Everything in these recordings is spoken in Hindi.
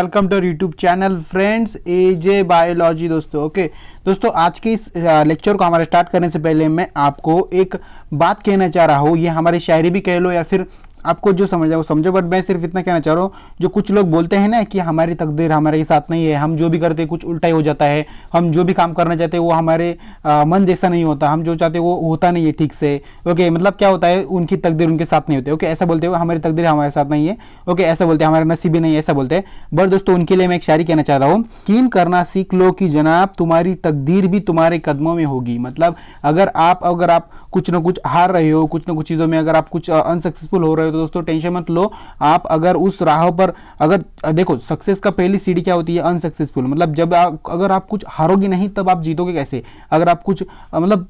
Welcome to YouTube channel friends AJ biology. दोस्तों आज के इस लेक्चर को हमारे स्टार्ट करने से पहले मैं आपको एक बात कहना चाह रहा हूँ। ये हमारी शायरी भी कह लो या फिर आपको जो समझ आए वो समझो, बट मैं सिर्फ इतना कहना चाह रहा हूँ, जो कुछ लोग बोलते हैं ना कि हमारी तकदीर हमारे साथ नहीं है, हम जो भी करते हैं कुछ उल्टा ही हो जाता है, हम जो भी काम करना चाहते हैं वो हमारे मन जैसा नहीं होता, हम जो चाहते हैं वो होता नहीं है ठीक से। ओके, मतलब क्या होता है, उनकी तकदीर उनके साथ नहीं होती। ओके, ऐसा बोलते हो हमारी तकदीर हमारे साथ नहीं है। ओके, ऐसा बोलते हैं हमारा नसीब ही नहीं है, ऐसा बोलते हैं। बट दोस्तों उनके लिए मैं एक शायरी कहना चाह रहा हूँ, यकीन करना सीख लो कि जनाब तुम्हारी तकदीर भी तुम्हारे कदमों में होगी। मतलब अगर आप कुछ ना कुछ हार रहे हो, कुछ ना कुछ चीज़ों में अगर आप कुछ अनसक्सेसफुल हो रहे हो, तो दोस्तों टेंशन मत लो। आप अगर उस राह पर अगर देखो, सक्सेस का पहली सीढ़ी क्या होती है, अनसक्सेसफुल। मतलब जब अगर आप कुछ हारोगे नहीं तब आप जीतोगे कैसे। अगर आप कुछ मतलब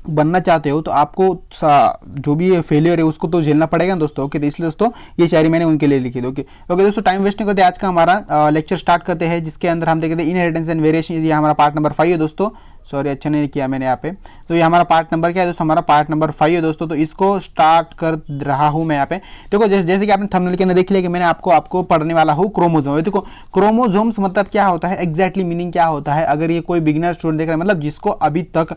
बनना चाहते हो तो आपको जो भी फेलियर है उसको तो झेलना पड़ेगा ना दोस्तों। ओके, तो इसलिए दोस्तों ये शायरी मैंने उनके लिए लिखी थी। ओके दोस्तों, टाइम वेस्ट नहीं करते, आज का हमारा लेक्चर स्टार्ट करते हैं, जिसके अंदर हम देखते हैं इनहेरिटेंस एंड वेरिएशन। ये हमारा पार्ट नंबर 5 है दोस्तों। सॉरी, अच्छा नहीं किया मैंने यहाँ पे। तो ये हमारा पार्ट नंबर क्या है दोस्तों, हमारा पार्ट नंबर 5 है दोस्तों। तो इसको स्टार्ट कर रहा हूँ मैं यहाँ पे। देखो जैसे कि आपने थंबनेल के अंदर देख लिया कि मैंने आपको पढ़ने वाला हूँ क्रोमोजोम। देखो क्रोमोजोम्स मतलब क्या होता है, एग्जैक्टली मीनिंग क्या होता है। अगर ये कोई बिगिनर स्टूडेंट देख रहा है, मतलब जिसको अभी तक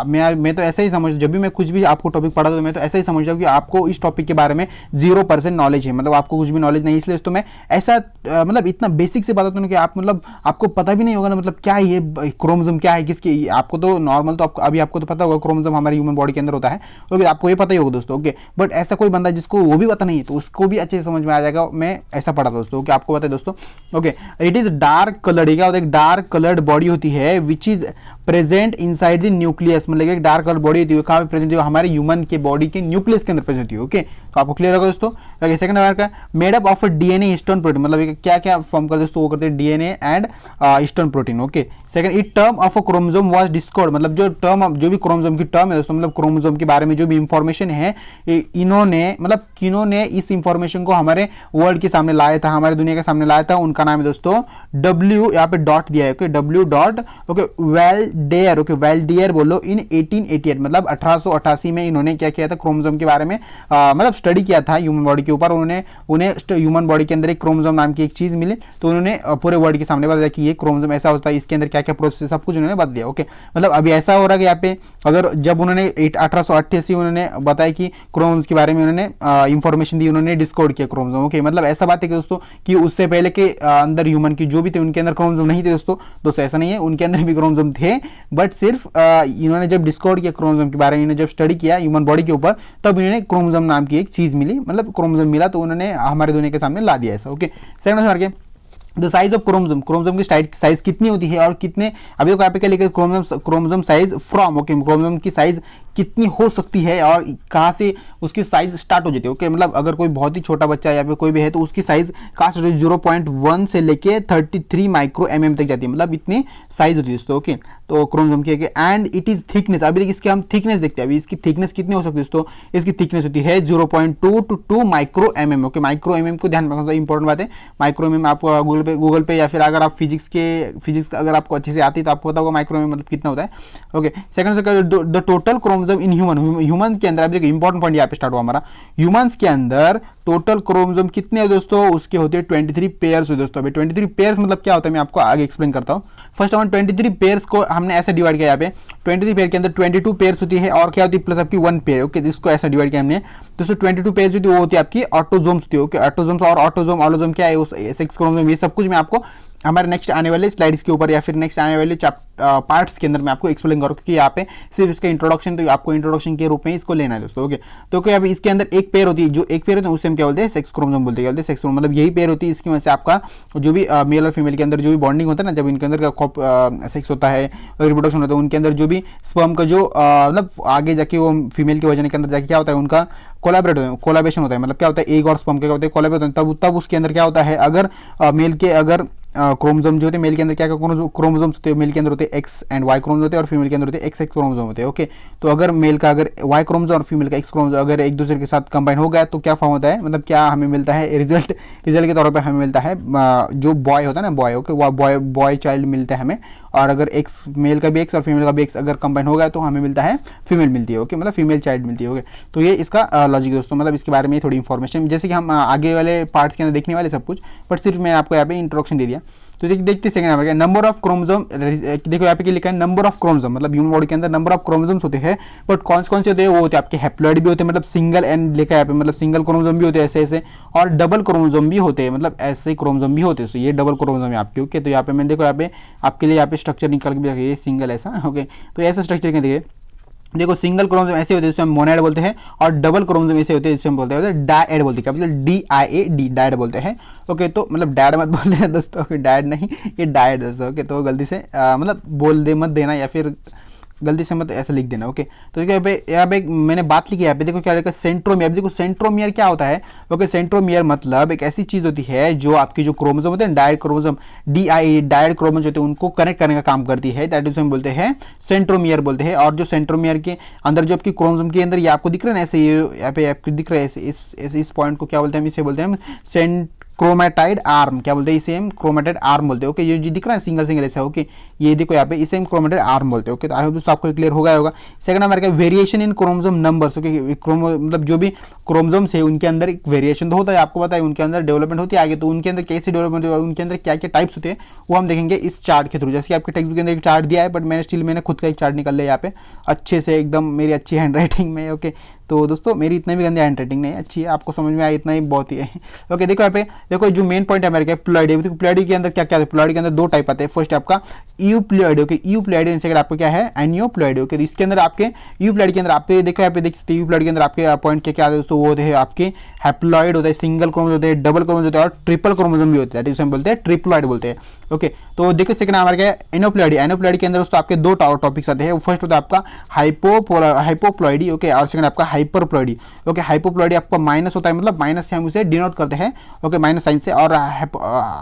मैं तो ऐसा ही समझ, जब भी मैं कुछ भी आपको टॉपिक पढ़ा तो मैं तो ऐसा ही समझता हूँ कि आपको इस टॉपिक के बारे में 0% नॉलेज है, मतलब आपको कुछ भी नॉलेज नहीं। इसलिए तो मैं ऐसा मतलब इतना बेसिक से बताता हूँ कि आप मतलब आपको पता भी नहीं होगा ना, मतलब क्या ये क्रोमोसोम क्या है, किसकी। आपको तो नॉर्मल तो अभी आपको तो पता होगा क्रोमोसोम हमारे ह्यूमन बॉडी के अंदर होता है। ओके, आपको ये पता ही होगा दोस्तों। ओके, बट ऐसा कोई बंदा जिसको वो भी पता नहीं है तो उसको भी अच्छे से समझ में आ जाएगा। मैं ऐसा पढ़ा दोस्तों। ओके, आपको पता है दोस्तों। Okay, it is dark coloured, क्या होता है, डार्क कलर्ड बॉडी होती है which is present inside the nucleus. मतलब एक डार्क कलर बॉडी होती है, कहाँ पे प्रेजेंट होती है, हमारे ह्यूमन के बॉडी के न्यूक्लियस के अंदर प्रेजेंट होती है। ओके, तो आपको क्लियर होगा दोस्तों। सेकंड नंबर का made up of DNA histone protein, मतलब क्या क्या फॉर्म करते हैं दोस्तों, वो करते हैं DNA and histone protein. Okay, second it term of a chromosome was discovered, मतलब जो भी क्रोमोसोम की टर्म है दोस्तों, मतलब क्रोमोसोम के बारे में जो भी इंफॉर्मेशन है, इन्होंने मतलब किन्होंने इस इंफॉर्मेशन को हमारे वर्ल्ड के सामने लाया था, हमारे दुनिया के सामने लाया था, उनका नाम है दोस्तों डब्ल्यू, यहाँ पे डॉट दिया है। ओके, डब्ल्यू डॉट, ओके, वेल्डेयर। ओके, वेल्डेयर बोलो इन 1888, मतलब 1888 में इन्होंने क्या किया था, क्रोमोसोम के बारे में मतलब स्टडी किया था ह्यूमन बॉडी के ऊपर। उन्हें ह्यूमन बॉडी के अंदर एक क्रोमोसोम नाम की एक चीज मिली, तो उन्होंने पूरे वर्ल्ड के सामने बताया कि ये क्रोमोसोम ऐसा होता है, इसके अंदर क्या क्या प्रोसेस, सब कुछ उन्होंने बता दिया। ओके, मतलब अभी ऐसा हो रहा है कि यहाँ पे अगर जब उन्होंने 1888 उन्होंने बताया कि क्रोमोसोम के बारे में उन्होंने इंफॉर्मेशन दी, उन्होंने डिस्कवर किया क्रोमोसोम। ओके, मतलब ऐसा बात है कि दोस्तों कि उससे पहले के अंदर ह्यूमन की जो भी थे उनके अंदर क्रोमोसोम नहीं थे दोस्तों ऐसा नहीं है, उनके अंदर भी क्रोमोसोम थे, बट सिर्फ इन्होंने जब डिस्कवर किया क्रोमोसोम के बारे में, इन्होंने जब स्टडी किया ह्यूमन बॉडी के ऊपर, तब इन्होंने क्रोमोसोम नाम की एक चीज मिली, मतलब क्रोमोसोम मिला तो उन्होंने हमारे दुनिया के सामने ला दिया ऐसा। ओके, सेकंड नंबर के द साइज ऑफ क्रोमोसोम की साइज कितनी होती है और कितने, अभी तो यहाँ पे क्या लिखा है, chromosome size from. Okay, chromosome की साइज कितनी हो सकती है और कहाँ से उसकी साइज स्टार्ट हो जाती है। ओके, मतलब अगर कोई बहुत ही छोटा बच्चा या फिर कोई भी है तो उसकी साइज कहाँ से 0.1 से लेके 33 माइक्रो mm तक जाती है, मतलब इतनी साइज होती है दोस्तों। ओके, तो क्रोमोसोम की एंड इट इज थिकनेस, अभी इसकी हम थिकनेस देखते हैं, अभी इसकी थिकनेस कितनी हो सकती है दोस्तों, इसकी थिकनेस होती है 0.2 to 2 micro mm। Okay, micro mm को ध्यान रखना इंपॉर्टेंट बात है। माइक्रो mm आपको गूगल पे या फिर अगर आप फिजिक्स अगर आपको अच्छे से आती है तो आपको पता होगा माइक्रो mm मतलब कितना होता है। Okay, second the total chromosome in human के अंदर, अभी देखिए इंपॉर्टेंट पॉइंट यहाँ पे स्टार्ट हुआ हमारा, ह्यूमंस के अंदर टोटल क्रोमोसोम कितने हैं दोस्तों, उसके होते हैं 23 पेयर्स दोस्तों। अभी 23 पेयर्स मतलब क्या होता है मैं आपको आगे एक्सप्लेन करता हूँ। फर्स्ट ऑफ 23 पेयर्स को हमने ऐसे डिवाइड किया, यहाँ पे 23 पेयर के अंदर 22 पेयर्स होती है और क्या होती है प्लस आपकी 1 पेयर। ओके, इसको ऐसा डिवाइड किया हमने, दोस्तों 22 पेयर्स होती है वो होती है आपकी ऑटोजोम्स होती है। ओके, ऑटोजोम्स और ऑटोजोम क्या है, उस सेक्स क्रोमोसोम, ये सब कुछ मैं आपको हमारे नेक्स्ट आने वाले स्लाइड्स के ऊपर या फिर नेक्स्ट आने वाले पार्ट्स के अंदर मैं आपको एक्सप्लेन करूँ, क्योंकि यहाँ पे सिर्फ इसका इंट्रोडक्शन, तो आपको इंट्रोडक्शन के रूप में इसको लेना है दोस्तों। ओके, तो क्या अभी इसके अंदर एक पेयर होती है, जो एक पेयर होती है उसे हम क्या बोलते हैं, सेक्स क्रोमोसोम बोलते हैं। सेक्स क्रोमोसोम मतलब यही पेयर होती है, इसकी वजह से आपका जो भी मेल और फीमेल के अंदर जो भी बॉन्डिंग होता है ना, जब इनके अंदर का सेक्स होता है, रिप्रोडक्शन होता है, उनके अंदर जो भी स्पर्म का जो मतलब आगे जाके वो फीमेल के वजन के अंदर जाके क्या होता है, उनका कोलाबरेशन होता है, मतलब क्या होता है, एग और स्पर्म के क्या होता है, कोलाबरेट होता है। तब उसके अंदर क्या होता है, अगर मेल के अगर क्रोमोसोम जो होते हैं, मेल के अंदर क्या क्या क्रोमोसोम्स होते हैं, मेल के अंदर होते हैं एक्स एंड वाई क्रोमोसोम होते हैं और फीमेल के अंदर होते हैं एक्स क्रोमोसोम होते हैं। ओके, तो अगर मेल का अगर वाई क्रोमोसोम और फीमेल का एक्स क्रोमोसोम अगर एक दूसरे के साथ कंबाइन हो गया तो क्या फॉर्म होता है, मतलब क्या हमें मिलता है, रिजल्ट के तौर पर हमें मिलता है जो बॉय होता है ना, बॉय। ओके, बॉय चाइल्ड मिलता है हमें। और अगर एक्स मेल का भी एक्स और फीमेल का भी एक्स अगर कंबाइन होगा तो हमें मिलता है फीमेल मिलती है। ओके, मतलब फीमेल चाइल्ड मिलती है। ओके, तो ये इसका लॉजिक दोस्तों, मतलब इसके बारे में थोड़ी इन्फॉर्मेशन, जैसे कि हम आगे वाले पार्ट्स के अंदर देखने वाले सब कुछ, बट सिर्फ मैंने आपको यहाँ पे इंट्रोडक्शन दे दिया। तो देखते सेकंड नंबर का नंबर ऑफ क्रोमोसोम। देखो यहाँ पे क्या लिखा है, नंबर ऑफ क्रोमोसोम, मतलब ह्यूमन बॉडी के अंदर नंबर ऑफ क्रोमोसोम्स होते हैं, बट कौन से होते हैं, वो होते हैं आपके हैप्लॉइड भी होते हैं, मतलब सिंगल एंड लिखा है यहाँ पे, मतलब सिंगल क्रोमोसोम भी होते हैं ऐसे ऐसे, और डबल क्रोमोसोम भी होते हैं, मतलब ऐसे क्रोमोसोम भी होते हैं। तो ये डबल क्रोमोसोम है आपके। ओके, तो यहाँ पे मैं देखो यहाँ पे आपके लिए यहाँ पे स्ट्रक्चर निकाल के भी रखिए, ये सिंगल ऐसा। ओके, तो ऐसा स्ट्रक्चर के देखिए, देखो सिंगल क्रोमोसोम ऐसे होते हैं जिसे हम मोनोइड बोलते हैं, और डबल क्रोमोसोम ऐसे होते हैं जिसे हम बोलते हैं डायड बोलते हैं। क्या मतलब DIAD, डायड बोलते हैं। ओके, तो मतलब डैड मत बोल देना दोस्तों, डैड नहीं, ये डायड दोस्तों। ओके, तो गलती से मतलब बोल दे मत देना, या फिर गलती से मत ऐसा लिख देना। ओके, तो यहाँ पे मैंने बात लिखी है यहाँ पे, देखो क्या लिखा, सेंट्रोमियर। देखो सेंट्रोमियर क्या होता है। ओके, सेंट्रोमियर मतलब एक ऐसी चीज होती है जो आपकी जो क्रोमोसोम होते हैं, डायड क्रोमोसोम, डायड क्रोमोसोम होते हैं, उनको कनेक्ट करने का काम करती है। दैट इज हम बोलते हैं सेंट्रोमियर बोलते हैं। और जो सेंट्रोमियर के अंदर जो आपकी क्रोमोसोम के अंदर ये आपको दिख रहा है ना, ऐसे ये यहाँ पे आपको दिख रहा है ऐसे, इस पॉइंट को क्या बोलते हैं, इसे बोलते हैं हम क्रोमेटाइड आर्म। क्या बोलते हैं इसे, हम क्रोमेटाइड आर्म बोलते हैं। ओके, ये जो दिख रहा है सिंगल सिंगल ऐसा। ओके, ये देखो यहाँ पे इसे हम क्रोमेटाइड आर्म बोलते हैं। ओके, तो आई होप दोस्तों आपको क्लियर होगा। सेकंड नंबर का variation in chromosome numbers. Okay, मतलब जो भी क्रोमोसोम्स है उनके अंदर एक वेरिएशन तो होता है, आपको पता है, उनके अंदर डेवलपमेंट होती है आगे, तो उनके अंदर कैसे डेवलपमेंट होती है और उनके अंदर क्या क्या टाइप्स होते हैं वो हम देखेंगे इस चार्ट के थ्रू। जैसे कि आपके टेक्स्ट बुक के अंदर एक चार्ट दिया है, बट मैंने खुद का एक चार्ट निकाल लिया यहाँ पे अच्छे से, एकदम मेरी अच्छी हैंड राइटिंग में। ओके, तो दोस्तों मेरी इतनी भी गंदी हैंड राइटिंग नहीं अच्छी है, आपको समझ में आया इतना ही बहुत ही है। ओके, देखो यहाँ पे देखो जो मेन पॉइंट है मेरे प्लॉइडी। देखो प्लॉइडी के अंदर क्या क्या है, प्लॉइडी के अंदर दो टाइप आते हैं। फर्स्ट आपका यूप्लॉइडी। ओके, यूप्लॉइडी, सेकंड आपको क्या है, एनियोप्लॉइडी। ओके, तो इसके अंदर आपके यूप्लॉइडी के अंदर आपके देखो यहाँ पे देख सकते हैं, यूप्लॉइडी के अंदर आपके पॉइंट क्या क्या आते हैं दोस्तों, वो होते हैं आपके हैप्लॉइड होता है, सिंगल क्रोमोसोम होते हैं, डबल क्रोमोसोम होते हैं, और ट्रिपल क्रोमोसोम भी होते हैं, जिसे हम बोलते हैं ट्रिप्लॉइड बोलते हैं। ओके, तो देखो सेकंड हमारे क्या है, एनोप्लॉइडी। एनोप्लॉइडी के अंदर दोस्तों आपके दो टॉपिक्स आते हैं। फर्स्ट होता है आपका हाइपोप्लॉइडी। ओके, और सेकंड आपका हाइपरप्लॉइडी। ओके, हाइपोप्लॉइडी आपका माइनस होता है, मतलब माइनस से हम उसे डिनोट करते हैं। ओके, माइनस साइन से, और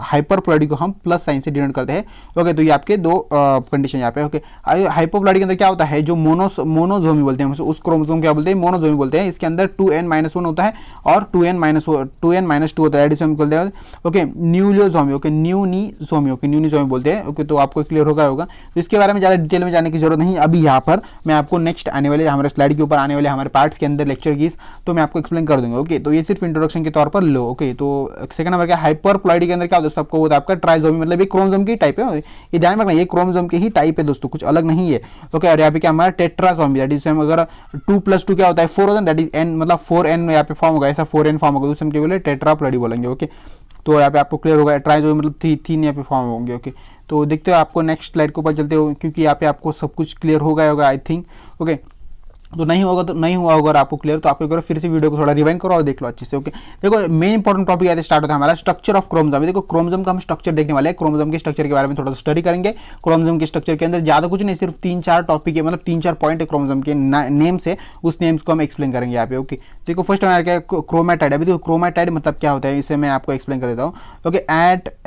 हाइपरप्लॉइडी को हम प्लस साइन से डिनोट करते हैं। ओके, तो ये आपके दो कंडीशन यहाँ पे। ओके, हाइपोप्लॉइडी के अंदर क्या होता है, जो मोनोजोमी बोलते हैं उस क्रोमोसोम क्या बोलते हैं, मोनोजोमी बोलते हैं। इसके अंदर 2n-1 होता है और 2n-2 होता है, जिसे हम बोलते हैं ओके न्यूलियोजोमी। ओके, न्यूनीजोमी। ओके, न्यूनीजोमी बोलते हैं। ओके, तो आपको क्लियर होगा तो इसके बारे में ज़्यादा डिटेल में जाने की जरूरत नहीं। अभी यहाँ पर मैं आपको नेक्स्ट आने वाले हमारे स्लाइड के ऊपर आने वाले हमारे पार्ट्स के अंदर लेक्चर की तो मैं आपको एक्सप्लेन कर दूंगा। ओके, तो ये सिर्फ इंट्रोडक्शन के तौर पर लो। ओके, तो सेकंड नंबर क्या, हाइपरप्लॉइडी के अंदर क्या होता है आपको, होता है आपका ट्राइजोमी, मतलब ये क्रोमोसोम की टाइप है, ये ध्यान रखना, ये क्रोमोसोम की ही टाइप है दोस्तों, कुछ अलग नहीं है। ओके, और यहाँ पे क्या हमारा टेट्रासोमी, दैट इज अगर 2+2 क्या होता है 4 होता है, दैट इज n, मतलब 4n यहाँ पे फॉर्म होगा, ऐसा 4n फॉर्म होगा, तो हम क्या बोले टेट्राप्लॉइडी बोलेंगे। ओके, तो यहाँ पे आपको क्लियर होगा, ट्राइजोमी मतलब 3 यहाँ पे फॉर्म होंगे। ओके, तो देखते हो आपको नेक्स्ट स्लाइड के ऊपर चलते हो, क्योंकि यहाँ पे आपको सब कुछ क्लियर हो गया होगा आई थिंक। ओके, तो नहीं होगा तो नहीं हुआ होगा अगर आपको क्लियर, तो आप एक फिर से वीडियो को थोड़ा रिवाइंड करो और देख लो अच्छे से। ओके, देखो मेन इंपॉर्टेंट टॉपिक यहाँ स्टार्ट होता है हमारा स्ट्रक्चर ऑफ क्रोमोसोम। देखो क्रोमोसोम का हम स्ट्रक्चर देखने वाले हैं, क्रोमोसोम के स्ट्रक्चर के बारे में थोड़ा सा स्टडी करेंगे। क्रोमोसोम के स्ट्रक्चर के अंदर ज्यादा कुछ नहीं, सिर्फ 3-4 टॉपिक है, मतलब 3-4 पॉइंट है क्रोमोसोम के नेम से, उस नेम्स को हम एक्सप्लेन करेंगे यहाँ पे। ओके, देखो फर्स्ट हमारा क्या है, क्रोमेटाइड। अभी देखो क्रोमेटाइड मतलब क्या होता है, इसे मैं आपको एक्सप्लेन कर देता हूँ। ओके,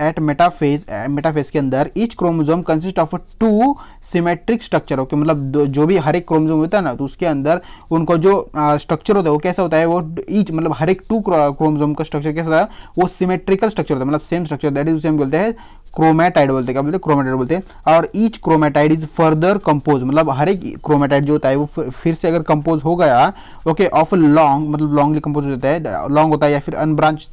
एट मेटाफेज के अंदर each chromosome consist of 2 symmetric structure. Okay, मतलब जो भी हर एक क्रोमोसोम होता है ना, तो उसके अंदर उनको जो स्ट्रक्चर होता है वो कैसा होता है, वो ईच मतलब हर एक 2 क्रोमोसोम का स्ट्रक्चर कैसा होता है, वो सिमेट्रिकल स्ट्रक्चर होता है, मतलब सेम स्ट्रक्चर, दैट इज उसे हम बोलते हैं क्रोमेटाइड बोलते हैं। क्या बोलते हैं, क्रोमेटाइड बोलते हैं। और each chromatid is further compose, मतलब हर एक क्रोमेटाइड जो होता है वो फिर से अगर कंपोज हो गया, ओके, ऑफ लॉन्ग, मतलब लॉन्गली कंपोज होता है, लॉन्ग होता है, या फिर अनब्रांच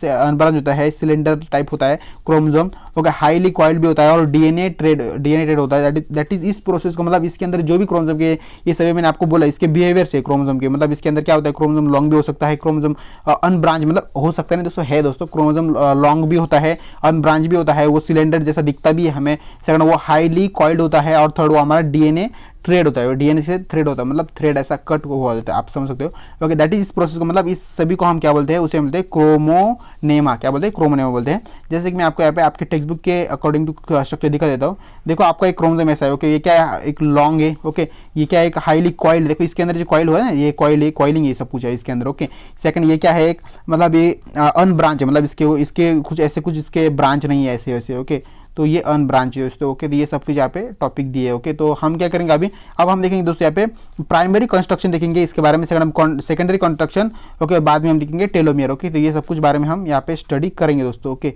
होता है, सिलेंडर टाइप होता है क्रोमोसोम। ओके, हाईली कॉइल्ड भी होता है, और डीएनए ट्रेड होता है, दैट इज इस प्रोसेस को, मतलब इसके अंदर जो भी क्रोमोसोम के, ये सभी मैंने आपको बोला इसके बिहेवियर से क्रोमोसोम के, मतलब इसके अंदर क्या होता है, क्रोमोसोम लॉन्ग भी हो सकता है, क्रोमोसोम अनब्रांच मतलब हो सकता है नहीं दोस्तों, है दोस्तों, क्रोमोसोम लॉन्ग भी होता है, अनब्रांच भी होता है, वो सिलेंडर जैसा दिखता भी है हमें। सेकंड वो हाईली कॉइल्ड होता है, और थर्ड वो हमारा डीएनए थ्रेड होता है, डीएनए से थ्रेड होता है, मतलब थ्रेड ऐसा कट हुआ होता है, आप समझ सकते हो। ओके, दैट इज इस प्रोसेस को, मतलब इस सभी को हम क्या बोलते हैं, उसे बोलते हैं क्रोमोनेमा। क्या बोलते हैं, क्रोमोनेमा बोलते हैं। जैसे कि मैं आपको यहाँ पे आपके टेक्स्ट बुक के अकॉर्डिंग टू स्ट्रक्चर दिखा देता हूँ। देखो आपका एक क्रोमोसोम ऐसा है। ओके, ये क्या है, एक लॉन्ग है। ओके, ये क्या है, एक हाईली कॉइल्ड, देखो इसके अंदर जो कॉइल हुआ है ना, ये कॉइल है, कॉइलिंग ये सब कुछ है इसके अंदर। ओके, सेकंड ये क्या है, एक मतलब ये अनब्रांच है, मतलब इसके कुछ ऐसे कुछ इसके ब्रांच नहीं है ऐसे वैसे। ओके, तो ये अनब्रांच है दोस्तों। ओके, तो ये सब कुछ यहाँ पे टॉपिक दिए। ओके, तो हम क्या करेंगे अभी, अब हम देखेंगे दोस्तों यहाँ पे प्राइमरी कंस्ट्रक्शन देखेंगे इसके बारे में, सेकेंडरी कंस्ट्रक्शन। ओके, बाद में हम देखेंगे टेलोमियर। ओके, तो ये सब कुछ बारे में हम यहाँ पे स्टडी करेंगे दोस्तों। ओके,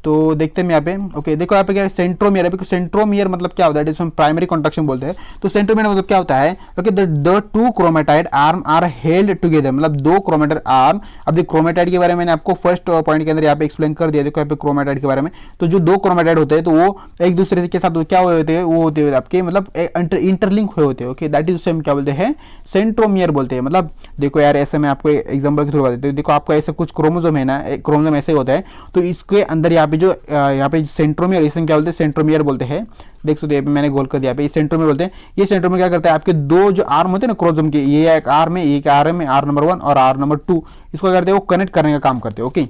तो देखते हैं यहाँ पे। ओके देखो यहाँ पे क्या है, सेंट्रोमियर है। सेंट्रोमियर मतलब क्या होता है, जिसमें प्राइमरी कॉन्ट्रैक्शन बोलते हैं। तो सेंट्रोमियर मतलब क्या होता है, okay the two chromatid arm are held together, मतलब दो क्रोमेटाइड आर्म। अब देखो क्रोमेटाइड के बारे में मैंने आपको फर्स्ट पॉइंट के अंदर यहाँ पे एक्सप्लेन कर दिया। देखो यहाँ पे क्रोमेटाइड के बारे में, तो जो दो क्रोमेटाइड होते हैं तो वो एक दूसरे के साथ क्या हुए होते हैं, वो होते हैं आपके मतलब इंटरलिंक हुए होते हैं। ओके दैट इज हम क्या बोलते हैं, सेंट्रोमियर बोलते हैं। मतलब देखो यार ऐसे मैं आपको एग्जांपल के थ्रू बता देता हूँ। देखो आपका ऐसा कुछ क्रोमोसोम है ना, क्रोमोसोम ऐसे होता है, तो इसके अंदर यहाँ पे जो यहाँ पे सेंट्रोमियर, इसे क्या बोलते हैं, सेंट्रोमियर बोलते हैं। देख सकते हैं मैंने गोल कर दिया पे, सेंट्रोमियर बोलते हैं। ये सेंट्रोमियर क्या करता है, आपके दो जो आर्म होते हैं ना क्रोमोसोम के, ये एक आर्म है, एक आर्म है, आर नंबर 1 और आर नंबर 2, इसको करते हैं वो कनेक्ट करने का काम करते हैं। ओके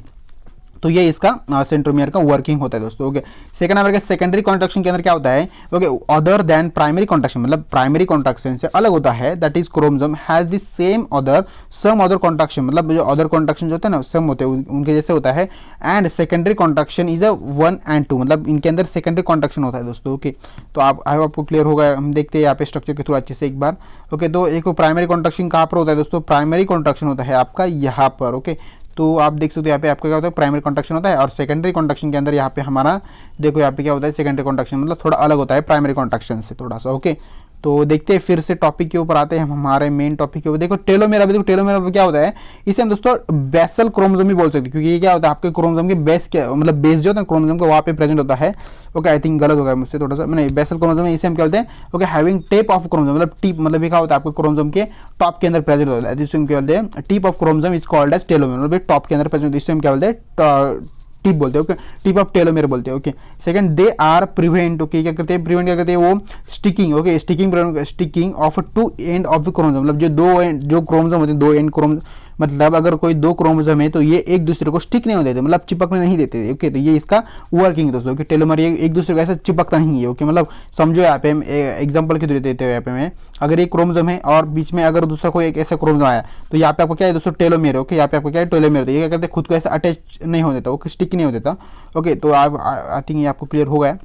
तो ये इसका सेंट्रोमियर का वर्किंग होता है दोस्तों। ओके सेकंड नंबर के सेकेंडरी कॉन्ट्रैक्शन के अंदर क्या होता है, okay other than primary contraction, मतलब प्राइमरी कॉन्ट्रैक्शन से अलग होता है, that is chromosome has the same other some other contraction, मतलब जो अदर कॉन्ट्रैक्शन जो होता है ना सम होते हैं उनके जैसे होता है। And secondary contraction is a 1 and 2, मतलब इनके अंदर सेकेंडरी कॉन्ट्रैक्शन होता है दोस्तों। ओके तो आप आई होप आपको क्लियर होगा। हम देखते हैं यहाँ पे स्ट्रक्चर के थ्रू अच्छे से एक बार। ओके तो एक प्राइमरी कॉन्ट्रैक्शन कहाँ पर होता है दोस्तों, प्राइमरी कॉन्ट्रैक्शन होता है आपका यहाँ पर। ओके तो आप देख सकते हो यहाँ पे आपका क्या होता है, प्राइमरी कॉन्ट्रैक्शन होता है। और सेकेंडरी कॉन्ट्रैक्शन के अंदर यहाँ पे हमारा देखो यहाँ पे क्या होता है, सेकेंडरी कॉन्ट्रैक्शन मतलब थोड़ा अलग होता है प्राइमरी कॉन्ट्रैक्शन से थोड़ा सा। ओके तो देखते हैं फिर से टॉपिक के ऊपर आते हैं, हम हमारे मेन टॉपिक के ऊपर। देखो टेलोमेयर, अभी देखो टेलोमेयर क्या होता है, इसे हम दोस्तों बेसल क्रोमोसोम भी बोल सकते हैं, क्योंकि ये क्या होता है आपके क्रोमोसोम के बेस के मतलब बेस जो होता है क्रोमोसोम का वहाँ पे प्रेजेंट होता है। ओके आई थिंक गलत होगा मुझसे थोड़ा सा, नहीं बेसल क्रोमोसोम इसे हम क्या बोलते हैं, okay having tape of chromosome, मतलब टिप मतलब ये क्या होता है आपके क्रोमोसोम के टॉप के अंदर प्रेजेंट होता है, जिसको हम क्या बोलते हैं, tip of chromosome is called as telomere, मतलब टॉप के अंदर प्रेजेंट, इससे हम क्या बोलते हैं, टिप बोलते हैं। ओके टिप ऑफ टेलोमेयर बोलते हैं। Okay second they are prevent, okay क्या करते हैं, प्रिवेंट क्या करते हैं वो sticking, okay sticking of two end of the chromosome, मतलब जो दो एंड जो क्रोमोसोम होते हैं, दो एंड क्रोमोसोम, मतलब अगर कोई दो क्रोमोसोम है तो ये एक दूसरे को स्टिक नहीं होते थे, मतलब चिपकने नहीं देते। ओके तो ये इसका वर्किंग दोस्तों कि टेलोमर ये एक दूसरे को ऐसा चिपकता नहीं है। ओके मतलब समझो यहाँ पे एग्जांपल के थ्रू देते हुए यहाँ पे मैं, अगर एक क्रोमोसोम है और बीच में अगर दूसरा कोई एक ऐसा क्रोमोसोम आया तो यहाँ पे आपको क्या है दोस्तों, टेलोमेयर। ओके यहाँ पे आपको क्या है, टेलोमेयर। तो ये क्या करते हैं, खुद को ऐसा अटैच नहीं हो देता, ओके स्टिक नहीं हो देता। ओके तो आप आई थिंक ये आपको क्लियर हो गया।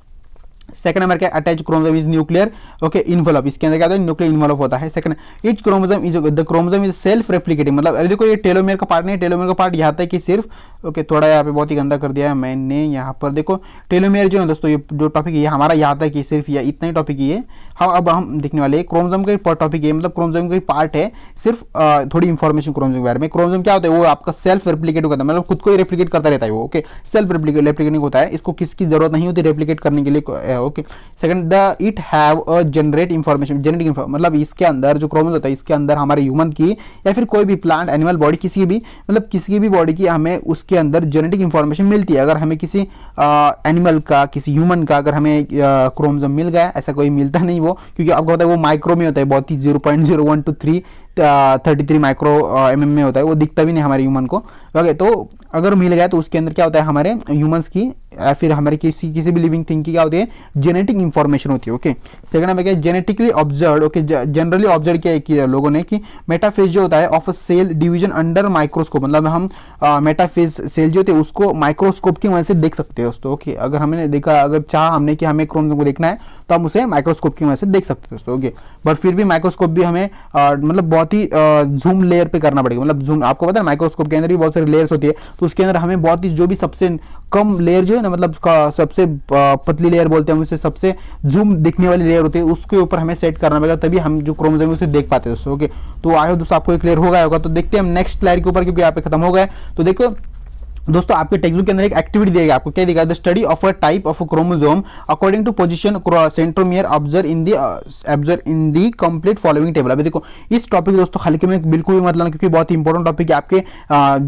सेकंड नंबर क्या, attach chromosome is nuclear, okay involve, इसके अंदर क्या होता है, न्यूक्लियर इन्वॉल्व होता है। Second etch chromosome is the chromosome is self replicating, मतलब अभी देखो ये टेलोमेयर का पार्ट नहीं, टेलोमेयर का पार्ट यहाँ तक कि सिर्फ, ओके थोड़ा यहाँ पे बहुत ही गंदा कर दिया है मैंने यहाँ पर। देखो टेलोमेयर जो है दोस्तों, ये जो टॉपिक है हमारा यहाँ तक कि सिर्फ ये इतना ही टॉपिक ही है। हम अब हम देखने वाले क्रोमोसोम का टॉपिक है, मतलब क्रोमोसोम का पार्ट है, सिर्फ थोड़ी इंफॉर्मेशन क्रोमोसोम के बारे में। क्रोमोसोम क्या होता है, वो आपका सेल्फ रेप्लिकेट होता है, मतलब खुद को ही रेप्लिकेट करता रहता है वो। ओके सेल्फ रेप्लिकेटिंग होता है, इसको किसकी जरूरत नहीं होती रेप्लिकेट करने के लिए। Okay second the it have a generate information, genetic information, मतलब इसके अंदर जो क्रोमोसोम होता है इसके अंदर हमारे ह्यूमन की या फिर कोई भी प्लांट एनिमल बॉडी किसी भी मतलब किसी भी बॉडी की हमें उसके अंदर जेनेटिक इंफॉर्मेशन मिलती है। अगर हमें किसी एनिमल का किसी ह्यूमन का अगर हमें क्रोमोसोम मिल गया, ऐसा कोई मिलता नहीं वो, क्योंकि आपको पता है वो माइक्रो में होता है, बहुत ही 0.0123 माइक्रो mm में होता है, वो दिखता भी नहीं हमारे ह्यूमन को। ओके तो अगर मिल गया तो उसके अंदर क्या होता है, हमारे ह्यूमंस की या फिर हमारे किसी भी लिविंग थिंग की क्या होती है, जेनेटिक इंफॉर्मेशन होती है। ओके सेकंड नंबर क्या, genetically observe, okay generally observe किया लोगों ने कि मेटाफेज जो होता है of cell division under microscope, मतलब हम मेटाफेज सेल जो होते हैं उसको माइक्रोस्कोप की मदद से देख सकते हैं दोस्तों। ओके अगर हमने देखा, अगर चाह हमने कि हमें क्रोमोसोम को देखना है तो हम उसे माइक्रोस्कोप की मदद से देख सकते हैं दोस्तों। ओके बट फिर भी माइक्रोस्कोप भी हमें मतलब बहुत ही जूम लेयर पे करना पड़ेगा, मतलब जूम आपको पता है माइक्रोस्कोप के अंदर भी बहुत सारी लेयर्स होती है, तो उसके अंदर हमें बहुत ही जो भी सबसे कम लेयर जो है ना, मतलब सबसे पतली लेयर बोलते हैं उसे, सबसे जूम दिखने वाली लेयर होती है, उसके ऊपर हमें सेट करना पड़ेगा, तभी हम जो क्रोमोसोम है उसे देख पाते हैं दोस्तों। ओके तो आई होप दोस्तों आपको क्लियर हो गया होगा। तो देखते हैं हम नेक्स्ट स्लाइड के ऊपर, क्योंकि यहाँ पे खत्म हो गया। तो देखो दोस्तों आपके टेक्स्ट बुक के अंदर एक एक्टिविटी देगा, आपको क्या देगा, the study of a type of chromosome according to position centromere observe in the complete following table. अभी देखो इस टॉपिक दोस्तों हल्के में बिल्कुल भी मत लेना, क्योंकि बहुत ही इंपॉर्टेंट टॉपिक है। आपके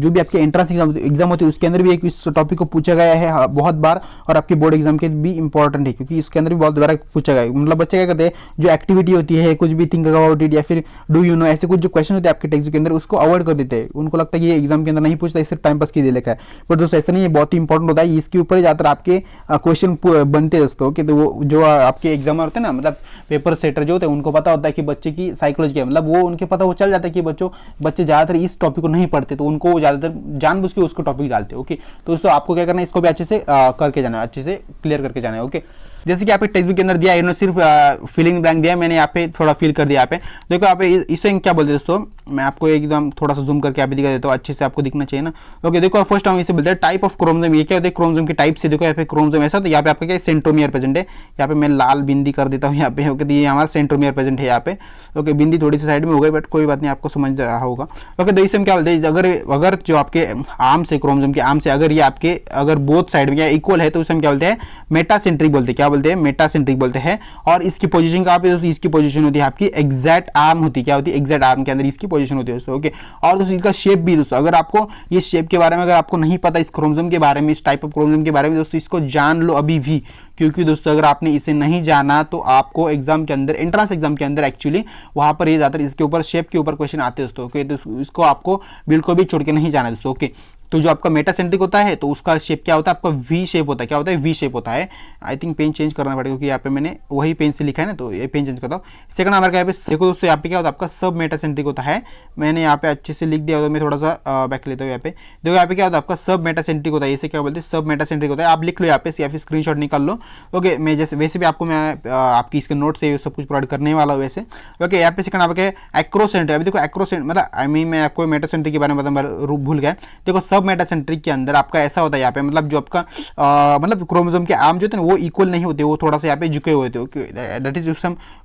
जो भी आपके एंट्रेंस एग्जाम होती है उसके अंदर भी एक इस टॉपिक को पूछा गया है बहुत बार, और आपके बोर्ड एग्जाम के भी इंपॉर्टेंट है, क्योंकि इसके अंदर भी बहुत बार पूछा गया है। मतलब बच्चे क्या करते हैं, जो एक्टिविटी होती है कुछ भी थिंक अबाउट इट या फिर डू यू नो, ऐसे कुछ जो क्वेश्चन होते हैं आपके टेक्स्ट बुक के अंदर उसको अवॉइड कर देते हैं, उनको लगता है कि ये एग्जाम के अंदर नहीं पूछता, सिर्फ टाइम पास के लिए लिखा है। बट दोस्तों ऐसा नहीं, बहुत ही इंपॉर्टेंट होता है, इसके ऊपर ज्यादातर आपके क्वेश्चन बनते हैं दोस्तों। कि तो वो जो आपके एग्जाम होते हैं ना, मतलब पेपर सेटर जो होते हैं उनको पता होता है कि बच्चे की साइकोलॉजी क्या है, मतलब वो उनके पता वो चल जाता है कि बच्चे ज्यादातर इस टॉपिक को नहीं पढ़ते, तो उनको ज्यादातर जानबूझ के उसको टॉपिक डालते हैं। ओके तो दोस्तों आपको क्या करना है, इसको भी अच्छे से करके जाना है, अच्छे से क्लियर करके जाना है। ओके जैसे कि आपके टेक्स्ट बुक के अंदर दिया, इन्होंने सिर्फ फिलिंग ब्लैंक दिया, मैंने यहाँ पे थोड़ा फिल कर दिया। यहाँ पे देखो, यहाँ पे इसे क्या बोलते हैं दोस्तों, मैं आपको एकदम थोड़ा सा जूम करके यहाँ पे दिखा देता हूँ, अच्छे से आपको दिखना चाहिए ना। ओके, देखो फर्स्ट हम इसे बोलते हैं टाइप ऑफ क्रोमोसोम। ये क्या होता है, क्रोमोसोम की टाइप से। देखो यहाँ पे क्रोमोसोम ऐसा, तो यहाँ पे आपका क्या सेंट्रोमियर प्रेजेंट है। यहाँ पे मैं लाल बिंदी कर देता हूँ यहाँ पे। ओके, तो ये हमारा सेंट्रोमियर प्रेजेंट है यहाँ पे। ओके, बिंदी थोड़ी सी साइड में हो गई, बट कोई बात नहीं, आपको समझ रहा होगा। ओके, तो इसे हम क्या बोलते हैं, अगर जो आपके आर्म से, क्रोमोसोम के आर्म से अगर ये आपके अगर बोथ साइड में इक्वल है, तो उसे हम क्या बोलते हैं, मेटासेंट्रिक बोलते हैं। क्या बोलते हैं, मेटासेंट्रिक बोलते हैं। और इसकी पोजीशन कहाँ पे दोस्तों, इसकी पोजीशन होती है आपकी एग्जैक्ट आर्म होती है। क्या होती है, एग्जैक्ट आर्म के अंदर इसकी पोजीशन होती है दोस्तों। ओके, और दोस्तों इसका शेप भी दोस्तों, अगर आपको ये शेप के बारे में अगर आपको नहीं पता, इस क्रोमोसोम के बारे में, इस टाइप ऑफ क्रोमोसोम के बारे में दोस्तों, इसको जान लो अभी भी। क्योंकि दोस्तों अगर आपने इसे नहीं जाना तो आपको एग्जाम के अंदर, एंट्रेंस एग्जाम के अंदर एक्चुअली वहां पर ये ज्यादातर इसके ऊपर, शेप के ऊपर क्वेश्चन आते हैं दोस्तों। ओके, तो इसको आपको बिल्कुल भी छोड़ के नहीं जाना दोस्तों। ओके, तो जो आपका मेटासेंट्रिक होता है तो उसका शेप क्या होता है, आपका वी शेप होता है। क्या होता है, वी शेप होता है। आई थिंक पेन चेंज करना पड़ेगा, क्योंकि यहाँ पे मैंने वही पेन से लिखा है ना, तो ये पेन चेंज करता हूँ। सेकंड नंबर का यहाँ पे देखो दोस्तों, यहाँ पे क्या होता है, आपका सब मेटासेंट्रिक होता है। मैंने यहाँ पे अच्छे से लिख दिया, तो मैं थोड़ा सा बैक लेता हूँ। यहाँ पे देखो, यहाँ पे क्या होता है, आपका सब मेटासेंट्रिक होता है। इसे क्या बोलते हैं, सब मेटासेंट्रिक होता है। आप लिख लो यहाँ पे, या फिर स्क्रीनशॉट निकाल लो। ओके, मैं जैसे वैसे भी आपको मैं आपकी इसके नोट से सब कुछ प्रोवाइड करने वाला हूँ वैसे। ओके, यहाँ पे सेकंड आपके एक्रोसेंट्रिक। अभी देखो एक्रोसेंट मतलब आई मीन मैं आपको मेटासेंट्रिक के बारे में भूल गया। देखो, सब मेटासेंट्रिक के अंदर आपका ऐसा होता है यहाँ पे, मतलब जो आपका मतलब क्रोमोसोम के आर्म जो होते हैं वो इक्वल नहीं होते, वो थोड़ा सा यहाँ पे झुके हुए होते हैं। दैट इज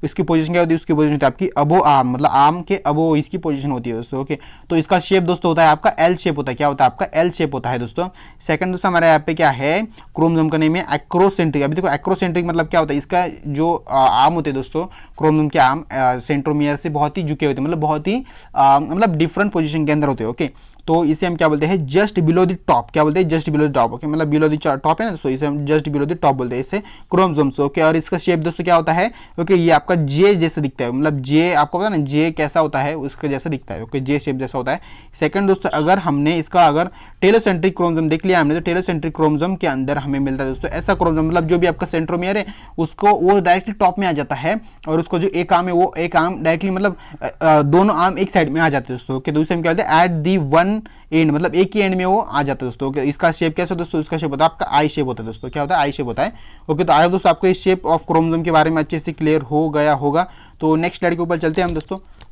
इसकी पोजीशन क्या होती है, उसकी पोजीशन होती है आपकी अबो आर्म, मतलब आर्म के अबो इसकी पोजीशन होती है दोस्तों। ओके, तो इसका शेप दोस्तों होता है आपका एल शेप होता है। क्या होता है, आपका एल शेप होता है दोस्तों। सेकंड दोस्तों हमारे यहाँ पे क्या है, क्रोमोसोम का नेम है एक्रोसेंट्रिक। अभी देखो एक्रोसेंट्रिक मतलब क्या होता है, इसका जो आर्म होते हैं दोस्तों, क्रोमोसोम के आर्म सेंट्रोमियर से बहुत ही झुके होते हैं, मतलब बहुत ही मतलब डिफरेंट पोजीशन के अंदर होते हैं। ओके, तो इसे हम क्या बोलते हैं, जस्ट बिलो द टॉप। क्या बोलते हैं, just below the top. Okay, मतलब बिलो द टॉप है ना, तो इसे हम जस्ट बिलो द टॉप बोलते हैं, इससे क्रोमोसोम्स। ओके, और इसका शेप दोस्तों क्या होता है, ओके, ये आपका जे जैसा दिखता है, मतलब जे आपको पता ना जे कैसा होता है, उसके जैसा दिखता है। ओके, जे शेप जैसा होता है। सेकंड दोस्तों, अगर हमने इसका अगर टेलोसेंट्रिक क्रोमोसोम देख लिया हमने, तो टेलोसेंट्रिक क्रोमोसोम के अंदर हमें मिलता है दोस्तों ऐसा क्रोमोसोम, मतलब जो भी आपका सेंट्रोमियर है उसको वो डायरेक्टली टॉप में आ जाता है, और उसको जो एक आर्म है वो एक आर्म डायरेक्टली मतलब दोनों आर्म एक साइड में आ जाते हैं दोस्तों। ओके, दूसरे में क्या होता है, एट दी वन एंड, मतलब एक ही एंड में वो आ जाता है दोस्तों। ओके, इसका शेप कैसा दोस्तों, इसका शेप होता है आपका आई शेप होता है दोस्तों। क्या होता है, आई शेप होता है। ओके, तो आया दोस्तों आपको इस शेप ऑफ क्रोमोसोम के बारे में अच्छे से क्लियर हो गया होगा। तो नेक्स्ट स्लाइड के ऊपर चलते हैं हम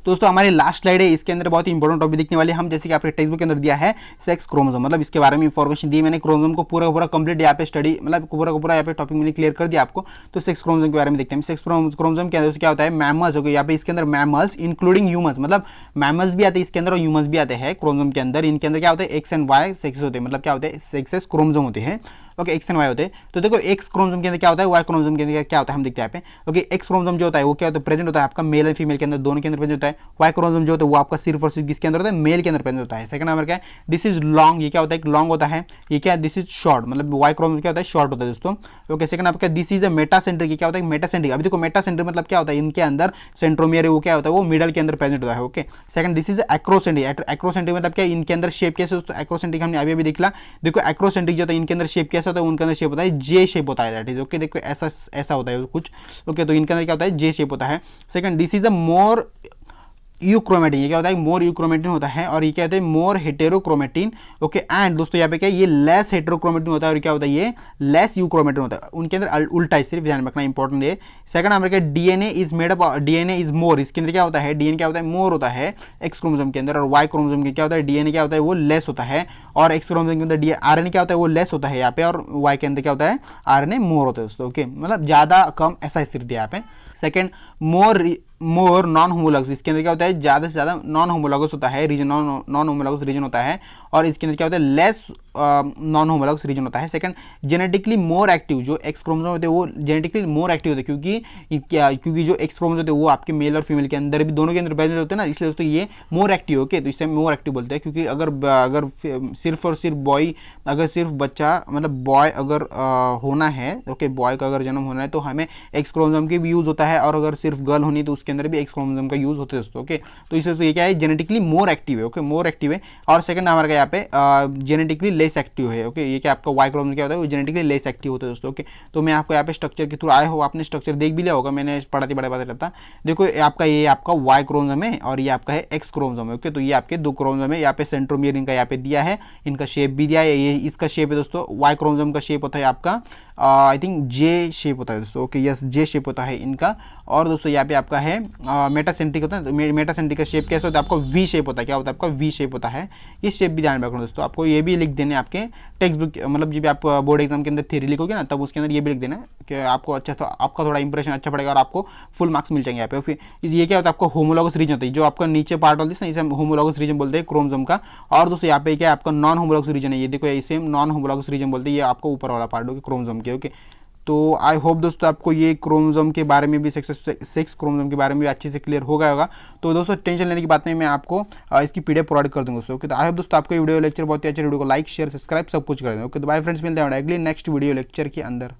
दोस्तों हमारी लास्ट स्लाइड है, इसके अंदर बहुत ही इंपॉर्टेंट टॉपिक दिखने वाले हम, जैसे कि आपके टेक्स्ट बुक के अंदर दिया है सेक्स क्रोमोसोम, मतलब इसके बारे में इंफॉर्मेशन दी मैंने। क्रोमोसोम को पूरा कंप्लीट यहाँ पे स्टडी, मतलब पूरा यहाँ पे टॉपिक मैंने क्लियर कर दिया आपको। तो सेक्स क्रोमोसोम के बारे में देखते हैं। सेक्स क्रोमोसोम के अंदर क्या होता है, मैमल्स। हो गए यहाँ पे, इसके अंदर मैमल्स इंक्लूडिंग ह्यूमंस, मतलब मैमल्स भी आते हैं इसके अंदर और ह्यूमंस भी आते हैं क्रोमोसोम के अंदर। इनके अंदर क्या होता है, एक्स एंड वाई सेक्सेस होते हैं, मतलब क्या होते हैं, सेक्सेस क्रोमोसोम होते हैं। ओके, एक्स एंड वाई होते हैं। तो देखो एक्स क्रोमोसोम के अंदर क्या होता है, वाई क्रोमोसोम के अंदर क्या होता है, हम देखते हैं यहाँ पे। ओके, एक्स क्रोमोसोम जो होता है वो क्या होता है, प्रेजेंट होता है आपका मेल एंड फीमेल के अंदर, दोनों के अंदर प्रेजेंट होता है। वाई क्रोमोसोम जो होता है वो आपका सिर्फ और सिर्फ किसके अंदर होता है, मेल के अंदर प्रेजेंट होता है। सेकंड नंबर क्या है, दिस इज लॉन्ग। ये क्या होता है, लॉन्ग होता है। ये क्या है, दिस इज शॉर्ट, मतलब वाई क्रोमोसोम क्या होता है, शॉर्ट होता है दोस्तों। ओके, सेकंड आपका दिस इज अ मेटासेंट्रिक। क्या होता है, मेटासेंट्रिक। अभी देखो मेटासेंट्रिक मतलब क्या होता है, इनके अंदर सेंट्रोमियर है वो क्या होता है, वो मिडल के अंदर प्रेजेंट होता है। Okay, second this is acrocentric. Acrocentric मतलब क्या, इनके अंदर शेप कैसे दोस्तों, एक्रोसेंट्रिक हमने अभी दिखला। देखो एक्रोसेंट्रिक जो होता है इनके अंदर शेप कैसा होता है, उनके अंदर शेप होता है जे शेप होता है। दैट इज ओके, देखो ऐसा होता है कुछ। ओके, तो इनके अंदर क्या होता है, जे शेप होता है। Second this is a more euchromatin. ये क्या होता है, मोर यूक्रोमेटिन होता है। और ये क्या होता है, मोर हेटेरोक्रोमेटिन। ओके, एंड दोस्तों यहाँ पे क्या है, ये लेस हेटेरोक्रोमेटिन होता है, और क्या होता है, ये लेस यूक्रोमेटिन होता है। उनके अंदर उल्टा है, सिर्फ ध्यान रखना इंपॉर्टेंट है। सेकंड नंबर क्या, DNA is made up, DNA is more. इसके अंदर क्या होता है, डीएनए क्या होता है, मोर होता है एक्स क्रोमोसोम के अंदर। और वाई क्रोमोसोम के क्या होता है, डीएनए क्या होता है, वो लेस होता है। और एक्स क्रोमोसोम के अंदर आरएनए क्या होता है, वो लेस होता है यहाँ पे, और वाई के अंदर क्या होता है, आरएनए मोर होता है दोस्तों। ओके, मतलब ज्यादा कम ऐसा सिर्फ दिया यहाँ पे। Second more non homologous. इसके अंदर क्या होता है, ज्यादा से ज्यादा नॉन होमोलॉगस होता है रीजन, नॉन होमोलॉगस रीजन होता है। और इसके अंदर क्या होता है, लेस नॉन होमोलॉगस रीजन होता है। Second genetically more active. जो एक्स क्रोमोसोम होते हैं वो जेनेटिकली मोर एक्टिव होते हैं, क्योंकि जो एक्स क्रोमोसोम होते हैं वो आपके मेल और फीमेल के अंदर भी, दोनों के अंदर प्रेजेंट होते हैं ना, इसलिए दोस्तों ये मोर एक्टिव। ओके, तो इससे मोर एक्टिव बोलते हैं। क्योंकि अगर सिर्फ और सिर्फ बॉय, अगर सिर्फ बच्चा मतलब बॉय अगर होना है, ओके, बॉय का अगर जन्म होना है तो हमें एक्स क्रोमोसोम की भी यूज होता है, और अगर सिर्फ गर्ल होनी तो उसके अंदर भी एक्स क्रोमोसोम का यूज होता है दोस्तों। ओके, तो इससे ये क्या है, जेनेटिकली मोर एक्टिव है। ओके, मोर एक्टिव है। और सेकंड हमारा यहाँ पे जेनेटिकली लेस एक्टिव है। ओके, ये क्या आपका वाई क्रोमोसोम क्या होता है, वो जेनेटिकली लेस एक्टिव होता है दोस्तों। ओके, तो मैं आपको यहाँ पे स्ट्रक्चर के थ्रू आए हो, आपने स्ट्रक्चर देख भी लिया होगा, मैंने पढ़ाते बड़ा बात रहता। देखो ये आपका वाई क्रोमोसोम है और ये आपका है एक्स क्रोमोसोम है। ओके, तो ये आपके दो क्रोमोसोम है। यहाँ पे सेंट्रोमियर इनका यहाँ पे दिया है, इनका शेप भी दिया है। ये इसका शेप है दोस्तों, वाई क्रोमोसोम का शेप होता है आपका आई थिंक जे शेप होता है दोस्तों। ओके यस, जे शेप होता है इनका। और दोस्तों यहाँ पे आपका है मेटासेंट्रिक होता है। तो मेटासेंट्रिक का शेप कैसे होता है, आपको वी शेप होता है। क्या होता है आपका वी शेप होता है। ये शेप भी ध्यान में रखना दोस्तों। आपको ये भी लिख देने आपके टेक्स्ट बुक, मतलब जब आप बोर्ड एग्जाम के अंदर थ्योरी लिखोगे ना, तब उसके अंदर ये भी लिख देना कि आपको अच्छा, तो आपका थोड़ा इंप्रेशन अच्छा पड़ेगा और आपको फुल मार्क्स मिल जाएंगे यहाँ पे। फिर ये क्या होता है, आपको होमोलॉगस रीजन होता है, जो आपका नीचे पार्ट होता है ना, इसे हम होमोलॉगस रीजन बोलते हैं क्रोमोसोम का। और दोस्तों यहाँ पे क्या है, आपका नॉन होमोलॉगस रीजन है, ये देखो इसे हम नॉन होमोलॉगस रीजन बोलते हैं। ये आपको ऊपर वाला पार्ट होगा क्रोमोसोम के। ओके, तो आई होप दोस्तों आपको ये क्रोमोसोम के बारे में भी, सेक्स क्रोमोसोम के बारे में भी अच्छे से क्लियर हो गया होगा। तो दोस्तों टेंशन लेने की बात नहीं, मैं आपको इसकी पीडीएफ प्रोवाइड कर दूंगा दोस्तों। ओके, तो आई होप दोस्तों आपको ये वीडियो लेक्चर बहुत ही अच्छा, वीडियो को लाइक शेयर सब्सक्राइब सब कुछ कर दें। ओके, तो बाय फ्रेंड्स, मिलते हैं अगली नेक्स्ट वीडियो लेक्चर के अंदर।